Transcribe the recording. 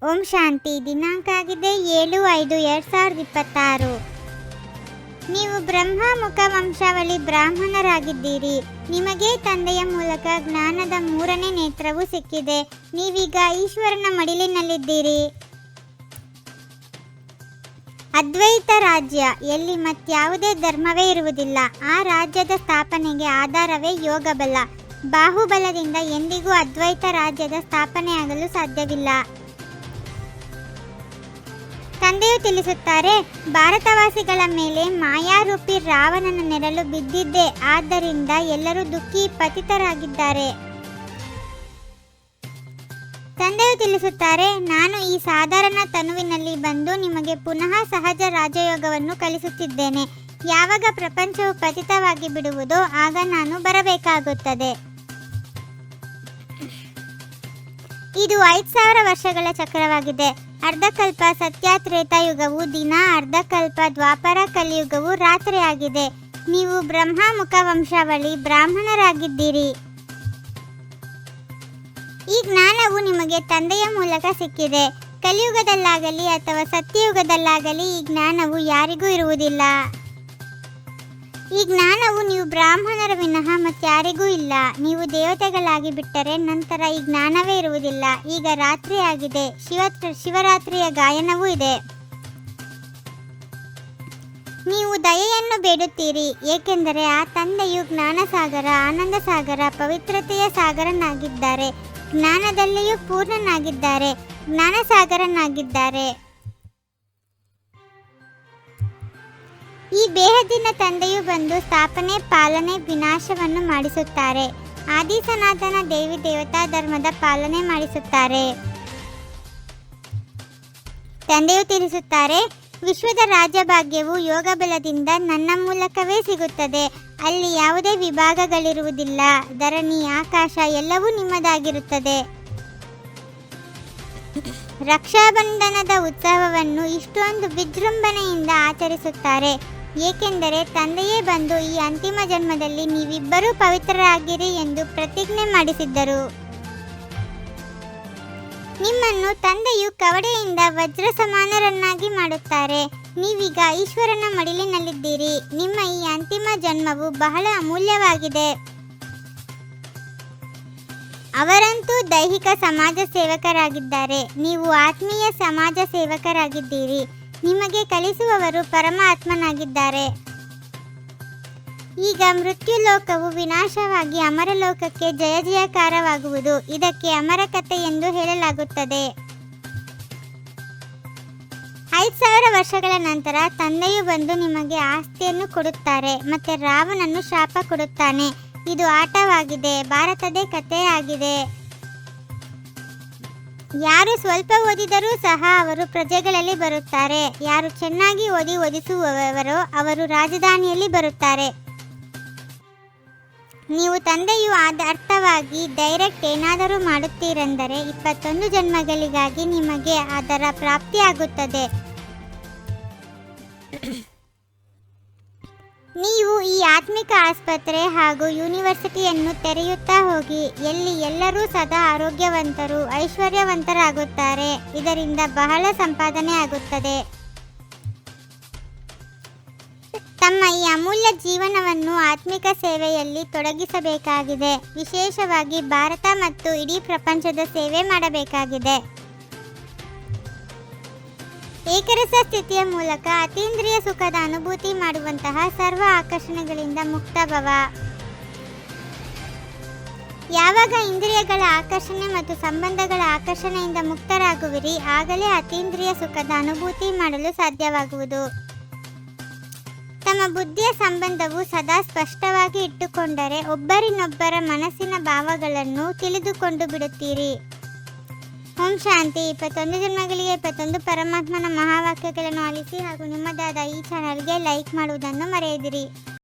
ಓಂ ಶಾಂತಿ. ದಿನಾಂಕ ಆಗಿದೆ 7/5/2026. ನೀವು ಬ್ರಹ್ಮ ಮುಖ ವಂಶಾವಳಿ ಬ್ರಾಹ್ಮಣರಾಗಿದ್ದೀರಿ. ನಿಮಗೆ ತಂದೆಯ ಮೂಲಕ ಜ್ಞಾನದ 3ನೇ ನೇತ್ರವು ಸಿಕ್ಕಿದೆ. ನೀವೀಗ ಈಶ್ವರನ ಮಡಿಲಿನಲ್ಲಿದ್ದೀರಿ. ಅದ್ವೈತ ರಾಜ್ಯ ಎಲ್ಲಿ ಮತ್ಯಾವುದೇ ಧರ್ಮವೇ ಇರುವುದಿಲ್ಲ. ಆ ರಾಜ್ಯದ ಸ್ಥಾಪನೆಗೆ ಆಧಾರವೇ ಯೋಗಬಲ. ಬಾಹುಬಲದಿಂದ ಎಂದಿಗೂ ಅದ್ವೈತ ರಾಜ್ಯದ ಸ್ಥಾಪನೆಯಾಗಲು ಸಾಧ್ಯವಿಲ್ಲ. ತಂದೆಯು ತಿಳಿಸುತ್ತಾರೆ, ಭಾರತವಾಸಿಗಳ ಮೇಲೆ ಮಾಯಾರೂಪಿ ರಾವಣನ ನೆರಳು ಬಿದ್ದಿದ್ದೆ. ಆದ್ದರಿಂದ ಎಲ್ಲರೂ ದುಃಖಿ ಪತಿತರಾಗಿದ್ದಾರೆ. ತಂದೆಯು ತಿಳಿಸುತ್ತಾರೆ, ನಾನು ಈ ಸಾಧಾರಣ ತನುವಿನಲ್ಲಿ ಬಂದು ನಿಮಗೆ ಪುನಃ ಸಹಜ ರಾಜಯೋಗವನ್ನು ಕಲಿಸುತ್ತಿದ್ದೇನೆ. ಯಾವಾಗ ಪ್ರಪಂಚವು ಪತಿತವಾಗಿ ಬಿಡುವುದೋ ಆಗ ನಾನು ಬರಬೇಕಾಗುತ್ತದೆ. ಇದು 5000 ವರ್ಷಗಳ ಚಕ್ರವಾಗಿದೆ. ಅರ್ಧಕಲ್ಪ ಸತ್ಯಾತ್ರೇತಾಯುಗವು ದಿನ, ಅರ್ಧಕಲ್ಪ ದ್ವಾಪರ ಕಲಿಯುಗವು ರಾತ್ರಿಯಾಗಿದೆ. ನೀವು ಬ್ರಹ್ಮ ಮುಖ ವಂಶಾವಳಿ ಬ್ರಾಹ್ಮಣರಾಗಿದ್ದೀರಿ. ಈ ಜ್ಞಾನವು ನಿಮಗೆ ತಂದೆಯ ಮೂಲಕ ಸಿಕ್ಕಿದೆ. ಕಲಿಯುಗದಲ್ಲಾಗಲಿ ಅಥವಾ ಸತ್ಯಯುಗದಲ್ಲಾಗಲಿ ಈ ಜ್ಞಾನವು ಯಾರಿಗೂ ಇರುವುದಿಲ್ಲ. ಈ ಜ್ಞಾನವು ನೀವು ಬ್ರಾಹ್ಮಣರ ವಿನಃ ಮತ್ತಾರಿಗೂ ಇಲ್ಲ. ನೀವು ದೇವತೆಗಳಾಗಿ ಬಿಟ್ಟರೆ ನಂತರ ಈ ಜ್ಞಾನವೇ ಇರುವುದಿಲ್ಲ. ಈಗ ರಾತ್ರಿಯಾಗಿದೆ. ಶಿವರಾತ್ರಿಯ ಗಾಯನವೂ ಇದೆ. ನೀವು ದಯೆಯನ್ನು ಬೇಡುತ್ತೀರಿ, ಏಕೆಂದರೆ ಆ ತಂದೆಯು ಜ್ಞಾನಸಾಗರ, ಆನಂದ ಸಾಗರ, ಪವಿತ್ರತೆಯ ಸಾಗರನಾಗಿದ್ದಾರೆ. ಜ್ಞಾನದಲ್ಲಿಯೂ ಪೂರ್ಣನಾಗಿದ್ದಾರೆ, ಜ್ಞಾನಸಾಗರನಾಗಿದ್ದಾರೆ. ಈ ಬೇಹದ್ದಿನ ತಂದೆಯು ಬಂದು ಸ್ಥಾಪನೆ, ಪಾಲನೆ, ವಿನಾಶವನ್ನು ಮಾಡಿಸುತ್ತಾರೆ. ಆದಿ ಸನಾತನ ದೇವಿ ದೇವತಾ ಧರ್ಮದ ಪಾಲನೆ ಮಾಡಿಸುತ್ತಾರೆ. ತಂದೆಯು ತಿಳಿಸುತ್ತಾರೆ, ವಿಶ್ವದ ರಾಜ್ಯಭಾಗ್ಯವು ಯೋಗ ಬಲದಿಂದ ನನ್ನ ಮೂಲಕವೇ ಸಿಗುತ್ತದೆ. ಅಲ್ಲಿ ಯಾವುದೇ ವಿಭಾಗಗಳಿರುವುದಿಲ್ಲ. ಧರಣಿ, ಆಕಾಶ ಎಲ್ಲವೂ ನಿಮ್ಮದಾಗಿರುತ್ತದೆ. ರಕ್ಷಾಬಂಧನದ ಉತ್ಸವವನ್ನು ಇಷ್ಟೊಂದು ವಿಜೃಂಭಣೆಯಿಂದ ಆಚರಿಸುತ್ತಾರೆ, ಏಕೆಂದರೆ ತಂದೆಯೇ ಬಂದು ಈ ಅಂತಿಮ ಜನ್ಮದಲ್ಲಿ ನೀವಿಬ್ಬರೂ ಪವಿತ್ರರಾಗಿರಿ ಎಂದು ಪ್ರತಿಜ್ಞೆ ಮಾಡಿಸಿದ್ದರು. ನಿಮ್ಮನ್ನು ತಂದೆಯು ಕವಡೆಯಿಂದ ವಜ್ರ ಸಮಾನರನ್ನಾಗಿ ಮಾಡುತ್ತಾರೆ. ನೀವೀಗ ಈಶ್ವರನ ಮಡಿಲಿನಲ್ಲಿದ್ದೀರಿ. ನಿಮ್ಮ ಈ ಅಂತಿಮ ಜನ್ಮವು ಬಹಳ ಅಮೂಲ್ಯವಾಗಿದೆ. ಅವರಂತೂ ದೈಹಿಕ ಸಮಾಜ ಸೇವಕರಾಗಿದ್ದಾರೆ. ನೀವು ಆತ್ಮೀಯ ಸಮಾಜ ಸೇವಕರಾಗಿದ್ದೀರಿ. ನಿಮಗೆ ಕಲಿಸುವವರು ಪರಮಾತ್ಮನಾಗಿದ್ದಾರೆ. ಈಗ ಮೃತ್ಯು ಲೋಕವು ವಿನಾಶವಾಗಿ ಅಮರಲೋಕಕ್ಕೆ ಜಯ ಜಯಕಾರವಾಗುವುದು. ಇದಕ್ಕೆ ಅಮರ ಕಥೆ ಎಂದು ಹೇಳಲಾಗುತ್ತದೆ. 5000 ವರ್ಷಗಳ ನಂತರ ತಂದೆಯು ಬಂದು ನಿಮಗೆ ಆಸ್ತಿಯನ್ನು ಕೊಡುತ್ತಾರೆ. ಮತ್ತೆ ರಾವಣನು ಶಾಪ ಕೊಡುತ್ತಾನೆ. ಇದು ಆಟವಾಗಿದೆ. ಭಾರತದೇ ಕಥೆಯಾಗಿದೆ. ಯಾರು ಸ್ವಲ್ಪ ಓದಿದರೂ ಸಹ ಅವರು ಪ್ರಜೆಗಳಲ್ಲಿ ಬರುತ್ತಾರೆ. ಯಾರು ಚೆನ್ನಾಗಿ ಓದಿಸುವವರೋ ಅವರು ರಾಜಧಾನಿಯಲ್ಲಿ ಬರುತ್ತಾರೆ. ನೀವು ತಂದೆಯು ಅರ್ಥವಾಗಿ ಡೈರೆಕ್ಟ್ ಏನಾದರೂ ಮಾಡುತ್ತೀರೆಂದರೆ 21 ಜನ್ಮಗಳಿಗಾಗಿ ನಿಮಗೆ ಅದರ ಪ್ರಾಪ್ತಿಯಾಗುತ್ತದೆ. ನೀವು ಈ ಆತ್ಮಿಕ ಆಸ್ಪತ್ರೆ ಹಾಗೂ ಯೂನಿವರ್ಸಿಟಿಯನ್ನು ತೆರೆಯುತ್ತಾ ಹೋಗಿ. ಎಲ್ಲಿ ಎಲ್ಲರೂ ಸದಾ ಆರೋಗ್ಯವಂತರು, ಐಶ್ವರ್ಯವಂತರಾಗುತ್ತಾರೆ. ಇದರಿಂದ ಬಹಳ ಸಂಪಾದನೆ ಆಗುತ್ತದೆ. ತಮ್ಮ ಈ ಅಮೂಲ್ಯ ಜೀವನವನ್ನು ಆತ್ಮಿಕ ಸೇವೆಯಲ್ಲಿ ತೊಡಗಿಸಬೇಕಾಗಿದೆ. ವಿಶೇಷವಾಗಿ ಭಾರತ ಮತ್ತು ಇಡೀ ಪ್ರಪಂಚದ ಸೇವೆ ಮಾಡಬೇಕಾಗಿದೆ. ಏಕರಸ ಸ್ಥಿತಿಯ ಮೂಲಕ ಅತೀಂದ್ರಿಯ ಸುಖದ ಅನುಭೂತಿ ಮಾಡುವಂತಹ ಸರ್ವ ಆಕರ್ಷಣೆಗಳಿಂದ ಮುಕ್ತ ಭವ. ಯಾವಾಗ ಇಂದ್ರಿಯಗಳ ಆಕರ್ಷಣೆ ಮತ್ತು ಸಂಬಂಧಗಳ ಆಕರ್ಷಣೆಯಿಂದ ಮುಕ್ತರಾಗುವಿರಿ, ಆಗಲೇ ಅತೀಂದ್ರಿಯ ಸುಖದ ಅನುಭೂತಿ ಮಾಡಲು ಸಾಧ್ಯವಾಗುವುದು. ತಮ್ಮ ಬುದ್ಧಿಯ ಸಂಬಂಧವು ಸದಾ ಸ್ಪಷ್ಟವಾಗಿ ಇಟ್ಟುಕೊಂಡರೆ ಒಬ್ಬರಿನೊಬ್ಬರ ಮನಸ್ಸಿನ ಭಾವಗಳನ್ನು ತಿಳಿದುಕೊಂಡು ಬಿಡುತ್ತೀರಿ. ಓಂ ಶಾಂತಿ. 21 ಜನ್ಮಗಳಿಗೆ 21 ಪರಮಾತ್ಮನ ಮಹಾವಾಕ್ಯಗಳನ್ನು ಆಲಿಸಿ ಹಾಗೂ ನಿಮ್ಮದಾದ ಈ ಚಾನಲ್ಗೆ ಲೈಕ್ ಮಾಡುವುದನ್ನು ಮರೆಯದಿರಿ.